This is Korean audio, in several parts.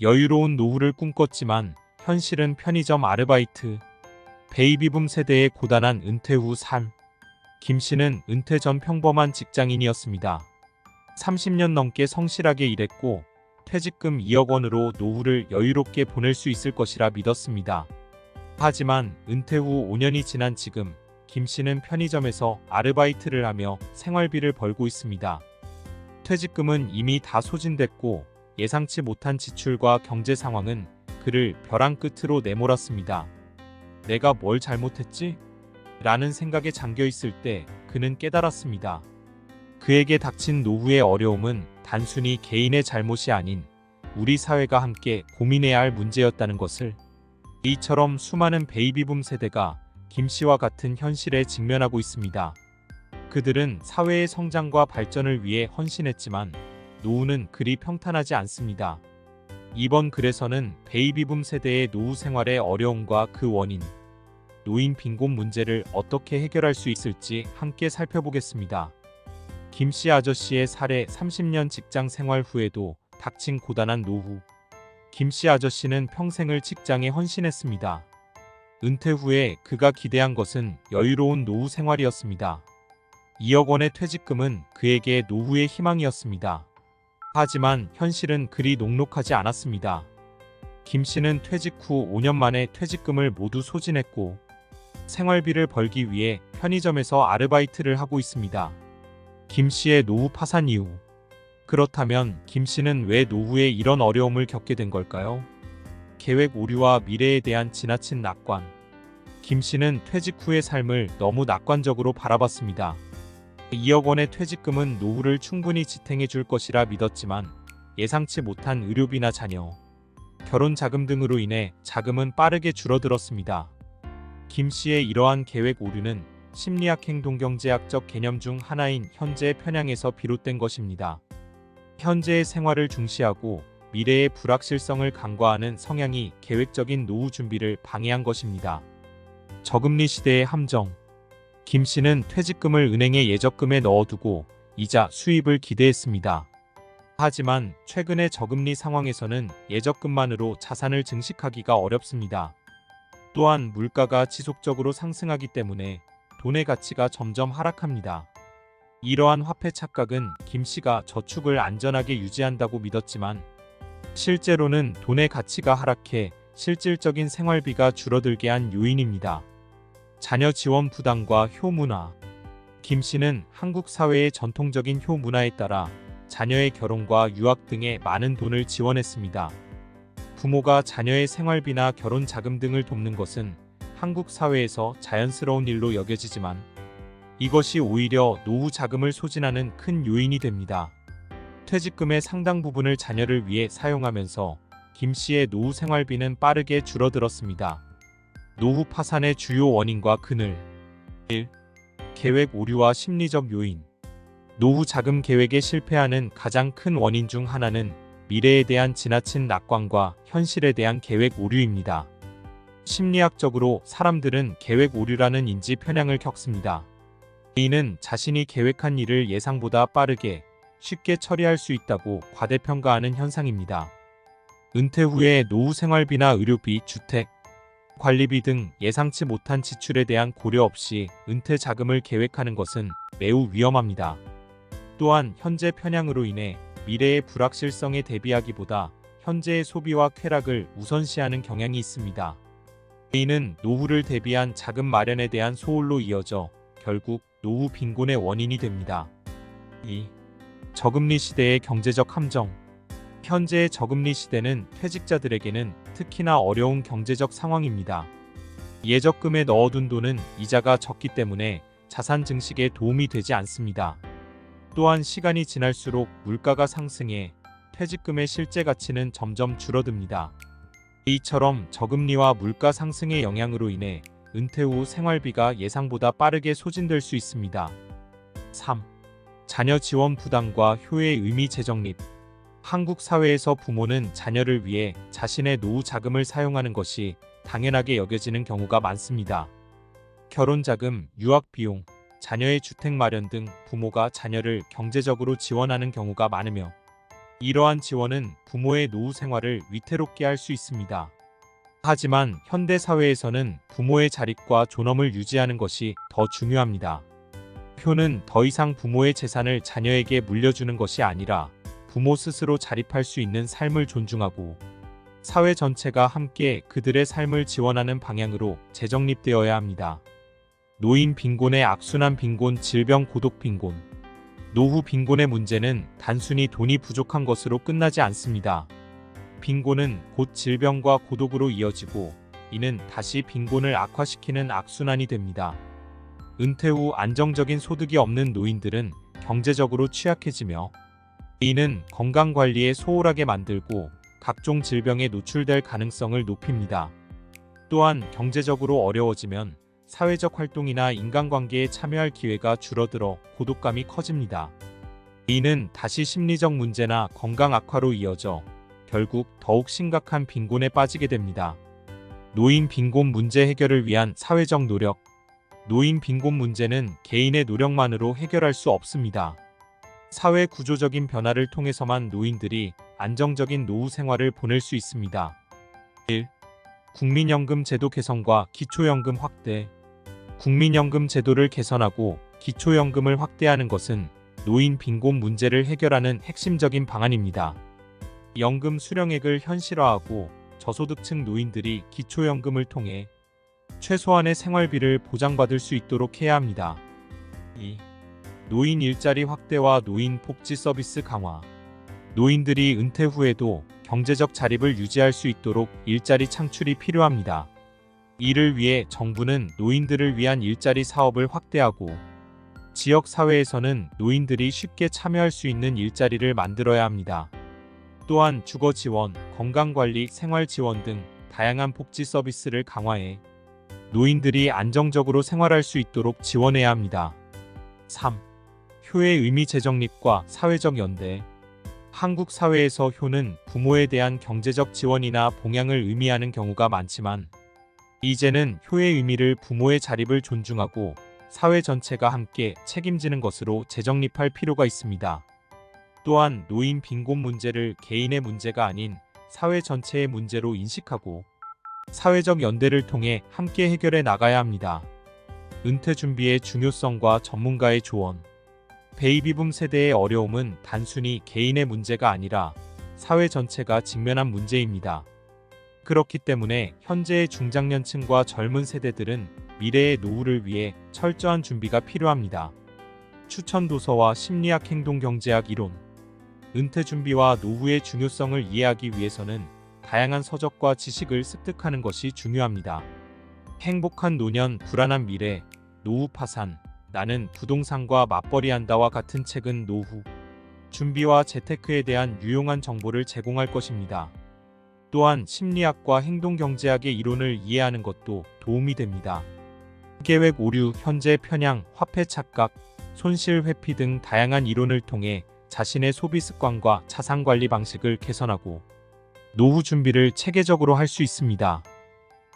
여유로운 노후를 꿈꿨지만 현실은 편의점 아르바이트, 베이비붐 세대의 고단한 은퇴 후 삶. 김 씨는 은퇴 전 평범한 직장인이었습니다. 30년 넘게 성실하게 일했고 퇴직금 2억 원으로 노후를 여유롭게 보낼 수 있을 것이라 믿었습니다. 하지만 은퇴 후 5년이 지난 지금 김 씨는 편의점에서 아르바이트를 하며 생활비를 벌고 있습니다. 퇴직금은 이미 다 소진됐고 예상치 못한 지출과 경제 상황은 그를 벼랑 끝으로 내몰았습니다. 내가 뭘 잘못했지? 라는 생각에 잠겨 있을 때 그는 깨달았습니다. 그에게 닥친 노후의 어려움은 단순히 개인의 잘못이 아닌 우리 사회가 함께 고민해야 할 문제였다는 것을. 이처럼 수많은 베이비붐 세대가 김 씨와 같은 현실에 직면하고 있습니다. 그들은 사회의 성장과 발전을 위해 헌신했지만 노후는 그리 평탄하지 않습니다. 이번 글에서는 베이비붐 세대의 노후 생활의 어려움과 그 원인, 노인 빈곤 문제를 어떻게 해결할 수 있을지 함께 살펴보겠습니다. 김 씨 아저씨의 사례. 30년 직장 생활 후에도 닥친 고단한 노후. 김 씨 아저씨는 평생을 직장에 헌신했습니다. 은퇴 후에 그가 기대한 것은 여유로운 노후 생활이었습니다. 2억 원의 퇴직금은 그에게 노후의 희망이었습니다. 하지만 현실은 그리 녹록하지 않았습니다. 김 씨는 퇴직 후 5년 만에 퇴직금을 모두 소진했고 생활비를 벌기 위해 편의점에서 아르바이트를 하고 있습니다. 김 씨의 노후 파산 이유. 그렇다면 김 씨는 왜 노후에 이런 어려움을 겪게 된 걸까요? 계획 오류와 미래에 대한 지나친 낙관. 김 씨는 퇴직 후의 삶을 너무 낙관적으로 바라봤습니다. 2억 원의 퇴직금은 노후를 충분히 지탱해 줄 것이라 믿었지만 예상치 못한 의료비나 자녀, 결혼 자금 등으로 인해 자금은 빠르게 줄어들었습니다. 김 씨의 이러한 계획 오류는 심리학 행동경제학적 개념 중 하나인 현재의 편향에서 비롯된 것입니다. 현재의 생활을 중시하고 미래의 불확실성을 간과하는 성향이 계획적인 노후 준비를 방해한 것입니다. 저금리 시대의 함정. 김 씨는 퇴직금을 은행에 예적금에 넣어두고 이자 수입을 기대했습니다. 하지만 최근의 저금리 상황에서는 예적금만으로 자산을 증식하기가 어렵습니다. 또한 물가가 지속적으로 상승하기 때문에 돈의 가치가 점점 하락합니다. 이러한 화폐 착각은 김 씨가 저축을 안전하게 유지한다고 믿었지만 실제로는 돈의 가치가 하락해 실질적인 생활비가 줄어들게 한 요인입니다. 자녀 지원 부담과 효문화. 김 씨는 한국 사회의 전통적인 효문화에 따라 자녀의 결혼과 유학 등에 많은 돈을 지원했습니다. 부모가 자녀의 생활비나 결혼 자금 등을 돕는 것은 한국 사회에서 자연스러운 일로 여겨지지만 이것이 오히려 노후 자금을 소진하는 큰 요인이 됩니다. 퇴직금의 상당 부분을 자녀를 위해 사용하면서 김 씨의 노후 생활비는 빠르게 줄어들었습니다. 노후 파산의 주요 원인과 그늘. 1. 계획 오류와 심리적 요인. 노후 자금 계획에 실패하는 가장 큰 원인 중 하나는 미래에 대한 지나친 낙관과 현실에 대한 계획 오류입니다. 심리학적으로 사람들은 계획 오류라는 인지 편향을 겪습니다. 이는 자신이 계획한 일을 예상보다 빠르게 쉽게 처리할 수 있다고 과대평가하는 현상입니다. 은퇴 후에 노후 생활비나 의료비, 주택, 관리비 등 예상치 못한 지출에 대한 고려 없이 은퇴 자금을 계획하는 것은 매우 위험합니다. 또한 현재 편향으로 인해 미래의 불확실성에 대비하기보다 현재의 소비와 쾌락을 우선시하는 경향이 있습니다. 이는 노후를 대비한 자금 마련에 대한 소홀로 이어져 결국 노후 빈곤의 원인이 됩니다. 2. 저금리 시대의 경제적 함정. 현재의 저금리 시대는 퇴직자들에게는 특히나 어려운 경제적 상황입니다. 예적금에 넣어둔 돈은 이자가 적기 때문에 자산 증식에 도움이 되지 않습니다. 또한 시간이 지날수록 물가가 상승해 퇴직금의 실제 가치는 점점 줄어듭니다. 이처럼 저금리와 물가 상승의 영향으로 인해 은퇴 후 생활비가 예상보다 빠르게 소진될 수 있습니다. 3. 자녀 지원 부담과 효의 의미 재정립. 한국 사회에서 부모는 자녀를 위해 자신의 노후 자금을 사용하는 것이 당연하게 여겨지는 경우가 많습니다. 결혼 자금, 유학 비용, 자녀의 주택 마련 등 부모가 자녀를 경제적으로 지원하는 경우가 많으며 이러한 지원은 부모의 노후 생활을 위태롭게 할 수 있습니다. 하지만 현대 사회에서는 부모의 자립과 존엄을 유지하는 것이 더 중요합니다. 효는 더 이상 부모의 재산을 자녀에게 물려주는 것이 아니라 부모 스스로 자립할 수 있는 삶을 존중하고 사회 전체가 함께 그들의 삶을 지원하는 방향으로 재정립되어야 합니다. 노인 빈곤의 악순환 빈곤, 질병, 고독 빈곤. 노후 빈곤의 문제는 단순히 돈이 부족한 것으로 끝나지 않습니다. 빈곤은 곧 질병과 고독으로 이어지고 이는 다시 빈곤을 악화시키는 악순환이 됩니다. 은퇴 후 안정적인 소득이 없는 노인들은 경제적으로 취약해지며 이는 건강관리에 소홀하게 만들고 각종 질병에 노출될 가능성을 높입니다. 또한 경제적으로 어려워지면 사회적 활동이나 인간관계에 참여할 기회가 줄어들어 고독감이 커집니다. 이는 다시 심리적 문제나 건강 악화로 이어져 결국 더욱 심각한 빈곤에 빠지게 됩니다. 노인 빈곤 문제 해결을 위한 사회적 노력. 노인 빈곤 문제는 개인의 노력만으로 해결할 수 없습니다. 사회 구조적인 변화를 통해서만 노인들이 안정적인 노후 생활을 보낼 수 있습니다. 1. 국민연금 제도 개선과 기초연금 확대. 국민연금 제도를 개선하고 기초연금을 확대하는 것은 노인 빈곤 문제를 해결하는 핵심적인 방안입니다. 연금 수령액을 현실화하고 저소득층 노인들이 기초연금을 통해 최소한의 생활비를 보장받을 수 있도록 해야 합니다. 2. 노인 일자리 확대와 노인 복지 서비스 강화. 노인들이 은퇴 후에도 경제적 자립을 유지할 수 있도록 일자리 창출이 필요합니다. 이를 위해 정부는 노인들을 위한 일자리 사업을 확대하고 지역 사회에서는 노인들이 쉽게 참여할 수 있는 일자리를 만들어야 합니다. 또한 주거 지원, 건강관리, 생활 지원 등 다양한 복지 서비스를 강화해 노인들이 안정적으로 생활할 수 있도록 지원해야 합니다. 3. 효의 의미 재정립과 사회적 연대. 한국 사회에서 효는 부모에 대한 경제적 지원이나 봉양을 의미하는 경우가 많지만 이제는 효의 의미를 부모의 자립을 존중하고 사회 전체가 함께 책임지는 것으로 재정립할 필요가 있습니다. 또한 노인 빈곤 문제를 개인의 문제가 아닌 사회 전체의 문제로 인식하고 사회적 연대를 통해 함께 해결해 나가야 합니다. 은퇴 준비의 중요성과 전문가의 조언. 베이비붐 세대의 어려움은 단순히 개인의 문제가 아니라 사회 전체가 직면한 문제입니다. 그렇기 때문에 현재의 중장년층과 젊은 세대들은 미래의 노후를 위해 철저한 준비가 필요합니다. 추천 도서와 심리학 행동경제학 이론. 은퇴 준비와 노후의 중요성을 이해하기 위해서는 다양한 서적과 지식을 습득하는 것이 중요합니다. 행복한 노년, 불안한 미래, 노후 파산, 나는 부동산과 맞벌이한다와 같은 책은 노후 준비와 재테크에 대한 유용한 정보를 제공할 것입니다. 또한 심리학과 행동경제학의 이론을 이해하는 것도 도움이 됩니다. 계획 오류, 현재 편향, 화폐 착각, 손실 회피 등 다양한 이론을 통해 자신의 소비 습관과 자산 관리 방식을 개선하고 노후 준비를 체계적으로 할 수 있습니다.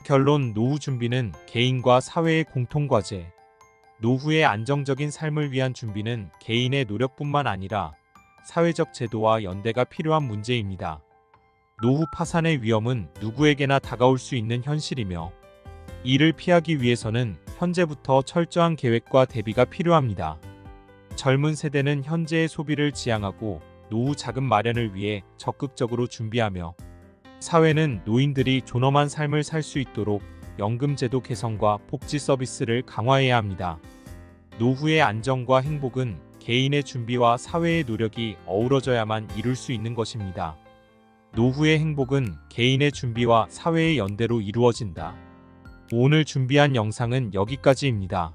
결론, 노후 준비는 개인과 사회의 공통 과제. 노후의 안정적인 삶을 위한 준비는 개인의 노력뿐만 아니라 사회적 제도와 연대가 필요한 문제입니다. 노후 파산의 위험은 누구에게나 다가올 수 있는 현실이며 이를 피하기 위해서는 현재부터 철저한 계획과 대비가 필요합니다. 젊은 세대는 현재의 소비를 지양하고 노후 자금 마련을 위해 적극적으로 준비하며 사회는 노인들이 존엄한 삶을 살 수 있도록 연금제도 개선과 복지 서비스를 강화해야 합니다. 노후의 안정과 행복은 개인의 준비와 사회의 노력이 어우러져야만 이룰 수 있는 것입니다. 노후의 행복은 개인의 준비와 사회의 연대로 이루어진다. 오늘 준비한 영상은 여기까지입니다.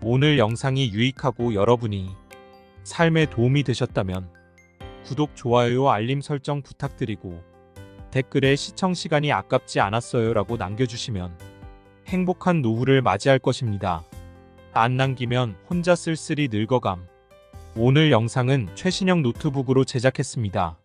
오늘 영상이 유익하고 여러분이 삶에 도움이 되셨다면 구독, 좋아요, 알림 설정 부탁드리고 댓글에 시청 시간이 아깝지 않았어요 라고 남겨주시면 행복한 노후를 맞이할 것입니다. 안 남기면 혼자 쓸쓸히 늙어감. 오늘 영상은 최신형 노트북으로 제작했습니다.